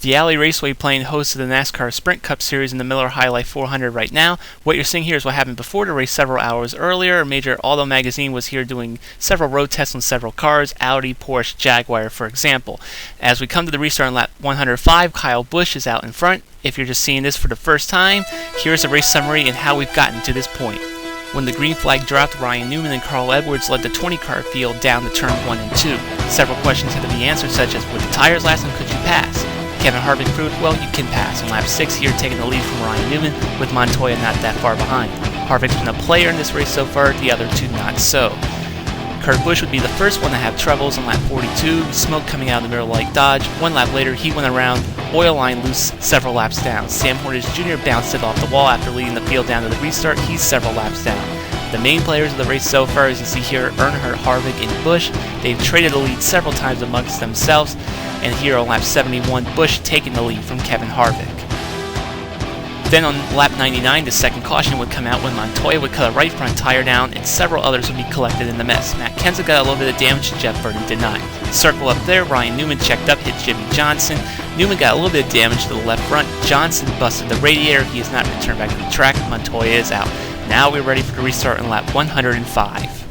The Alley Raceway playing host to the NASCAR Sprint Cup Series in the Miller High Life 400 right now. What you're seeing here is what happened before the race several hours earlier. Major Auto Magazine was here doing several road tests on several cars, Audi, Porsche, Jaguar, for example. As we come to the restart in lap 105, Kyle Busch is out in front. If you're just seeing this for the first time, here's a race summary and how we've gotten to this point. When the green flag dropped, Ryan Newman and Carl Edwards led the 20-car field down to turn 1 and 2. Several questions had to be answered, such as, with the tires last and could you pass? Kevin Harvick proved, well, you can pass. On lap 6 here, taking the lead from Ryan Newman, with Montoya not that far behind. Harvick's been a player in this race so far, the other two not so. Kurt Busch would be the first one to have troubles on lap 42, smoke coming out of the mirror like Dodge. 1 lap later, he went around, oil line loose several laps down. Sam Hornish Jr. bounced it off the wall after leading the field down to the restart. He's several laps down. The main players of the race so far, as you see here, Earnhardt, Harvick, and Busch. They've traded the lead several times amongst themselves, and here on lap 71, Busch taking the lead from Kevin Harvick. Then on lap 99, the second caution would come out when Montoya would cut a right front tire down, and several others would be collected in the mess. Matt Kenseth got a little bit of damage, Jeff Burton did not. Circle up there, Ryan Newman checked up, hit Jimmy Johnson. Newman got a little bit of damage to the left front. Johnson busted the radiator. He has not returned back to the track. Montoya is out. Now we're ready for the restart on lap 105.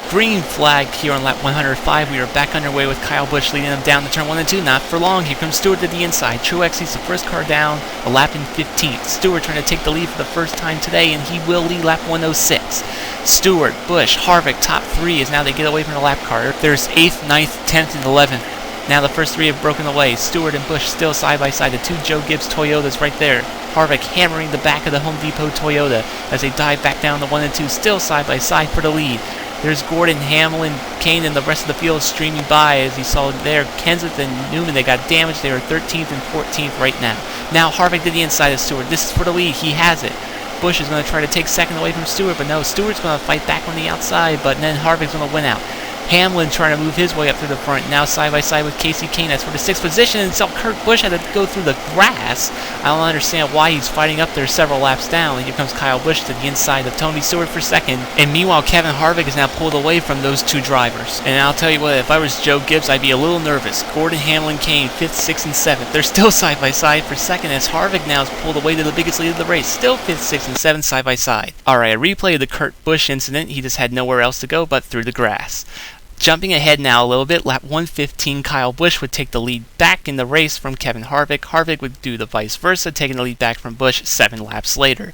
Green flag here on lap 105. We are back underway with Kyle Busch leading them down to turn 1 and 2. Not for long. Here comes Stewart to the inside. Truex, he's the first car down, a lap in 15th. Stewart trying to take the lead for the first time today, and he will lead lap 106. Stewart, Busch, Harvick, top 3 as now they get away from the lap car. There's 8th, 9th, 10th, and 11th. Now the first 3 have broken away. Stewart and Busch still side by side. The 2 Joe Gibbs Toyotas right there. Harvick hammering the back of the Home Depot Toyota as they dive back down to 1 and 2, still side by side for the lead. There's Gordon, Hamlin, Kane, and the rest of the field streaming by. As you saw there, Kenseth and Newman, they got damaged. They are 13th and 14th right now. Now Harvick to the inside of Stewart. This is for the lead. He has it. Busch is going to try to take second away from Stewart, but no, Stewart's going to fight back on the outside, but then Harvick's going to win out. Hamlin trying to move his way up through the front, now side by side with Casey Kane. That's for the 6th position, and so Kurt Busch had to go through the grass. I don't understand why he's fighting up there several laps down. And here comes Kyle Busch to the inside of Tony Stewart for second. And meanwhile, Kevin Harvick is now pulled away from those 2 drivers. And I'll tell you what, if I was Joe Gibbs, I'd be a little nervous. Gordon, Hamlin, Kane, 5th, 6th, and 7th. They're still side by side for second, as Harvick now is pulled away to the biggest lead of the race. Still 5th, 6th, and 7th side by side. Alright, a replay of the Kurt Busch incident. He just had nowhere else to go but through the grass. Jumping ahead now a little bit, lap 115, Kyle Busch would take the lead back in the race from Kevin Harvick. Harvick would do the vice versa, taking the lead back from Busch 7 laps later.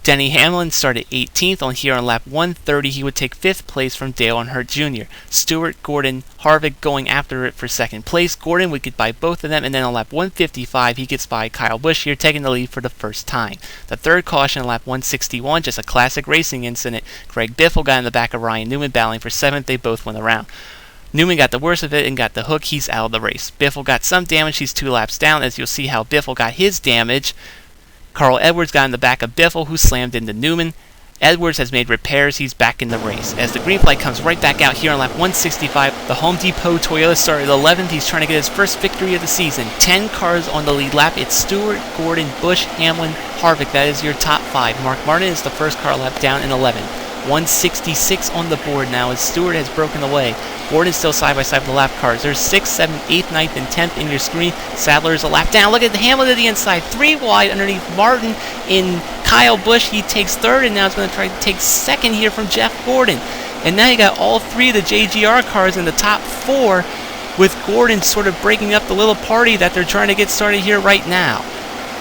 Denny Hamlin started 18th. On lap 130, he would take 5th place from Dale Earnhardt Jr. Stewart, Gordon, Harvick going after it for 2nd place. Gordon would get by both of them, and then on lap 155, he gets by Kyle Busch here, taking the lead for the first time. The 3rd caution on lap 161, just a classic racing incident. Greg Biffle got in the back of Ryan Newman, battling for 7th. They both went around. Newman got the worst of it and got the hook. He's out of the race. Biffle got some damage. He's 2 laps down, as you'll see how Biffle got his damage. Carl Edwards got in the back of Biffle, who slammed into Newman. Edwards has made repairs. He's back in the race. As the green flag comes right back out here on lap 165, the Home Depot Toyota started 11th. He's trying to get his first victory of the season. 10 cars on the lead lap. It's Stewart, Gordon, Busch, Hamlin, Harvick. That is your top 5. Mark Martin is the first car lap down in 11th. 166 on the board now as Stewart has broken away. Gordon's still side by side with the lap cars. There's 6th, 7th, 8th, 9th, and 10th in your screen. Sadler's a lap down. Look at the Hamlin to the inside. 3 wide underneath Martin in Kyle Busch. He takes 3rd, and now he's going to try to take 2nd here from Jeff Gordon. And now you got all 3 of the JGR cars in the top 4, with Gordon sort of breaking up the little party that they're trying to get started here right now.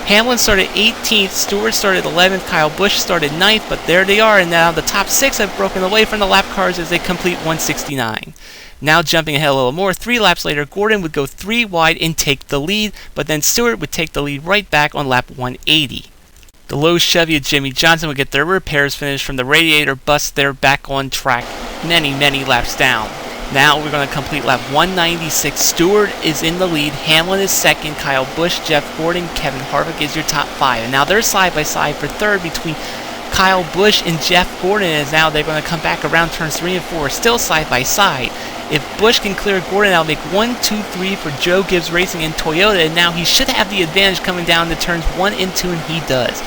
Hamlin started 18th, Stewart started 11th, Kyle Busch started 9th, but there they are, and now the top 6 have broken away from the lap cars as they complete 169. Now jumping ahead a little more, 3 laps later, Gordon would go 3 wide and take the lead, but then Stewart would take the lead right back on lap 180. The Lowe's Chevy of Jimmy Johnson would get their repairs finished from the radiator bust. They're back on track many laps down. Now we're going to complete lap 196. Stewart is in the lead. Hamlin is 2nd. Kyle Busch, Jeff Gordon, Kevin Harvick is your top 5. And now they're side by side for 3rd between Kyle Busch and Jeff Gordon. And now they're going to come back around turns 3 and 4, still side by side. If Busch can clear Gordon, that'll make 1, 2, 3 for Joe Gibbs Racing and Toyota. And now he should have the advantage coming down to turns 1 and 2, and he does.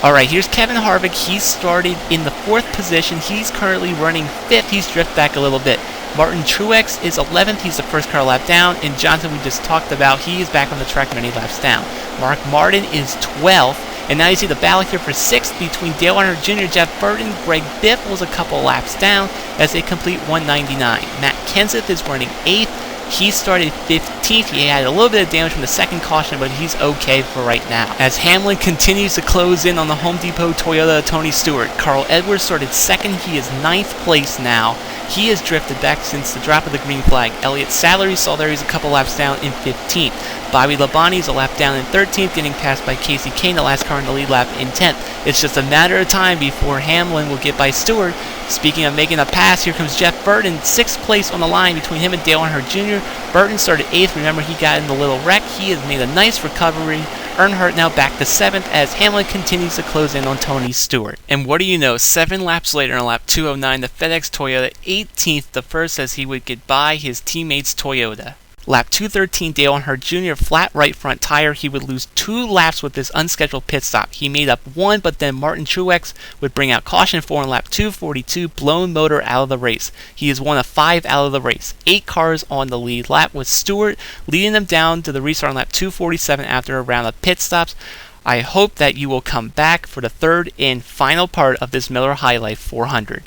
Alright, here's Kevin Harvick. He started in the 4th position. He's currently running 5th. He's drifted back a little bit. Martin Truex is 11th. He's the first car lap down. And Johnson, we just talked about, he is back on the track many laps down. Mark Martin is 12th. And now you see the battle here for 6th between Dale Earnhardt Jr., Jeff Burton. Greg Biff was a couple laps down as they complete 199. Matt Kenseth is running 8th. He started 15th. He had a little bit of damage from the second caution, but he's okay for right now. As Hamlin continues to close in on the Home Depot Toyota Tony Stewart, Carl Edwards started 2nd. He is 9th place now. He has drifted back since the drop of the green flag. Elliott Sadler, you saw there, he's a couple laps down in 15th. Bobby Labonte is a lap down in 13th, getting passed by Casey Kane, the last car in the lead lap, in 10th. It's just a matter of time before Hamlin will get by Stewart. Speaking of making a pass, here comes Jeff Burton, 6th place on the line between him and Dale Earnhardt Jr. Burton started 8th. Remember, he got in the little wreck. He has made a nice recovery. Earnhardt now back to 7th as Hamlin continues to close in on Tony Stewart. And what do you know, 7 laps later on lap 209, the FedEx Toyota 18th, the first as he would get by his teammates Toyota. Lap 213, Dale Earnhardt Jr., flat right front tire. He would lose 2 laps with this unscheduled pit stop. He made up 1, but then Martin Truex would bring out caution for in lap 242, blown motor out of the race. He is 1 of 5 out of the race. 8 cars on the lead lap with Stewart leading them down to the restart on lap 247 after a round of pit stops. I hope that you will come back for the third and final part of this Miller High Life 400.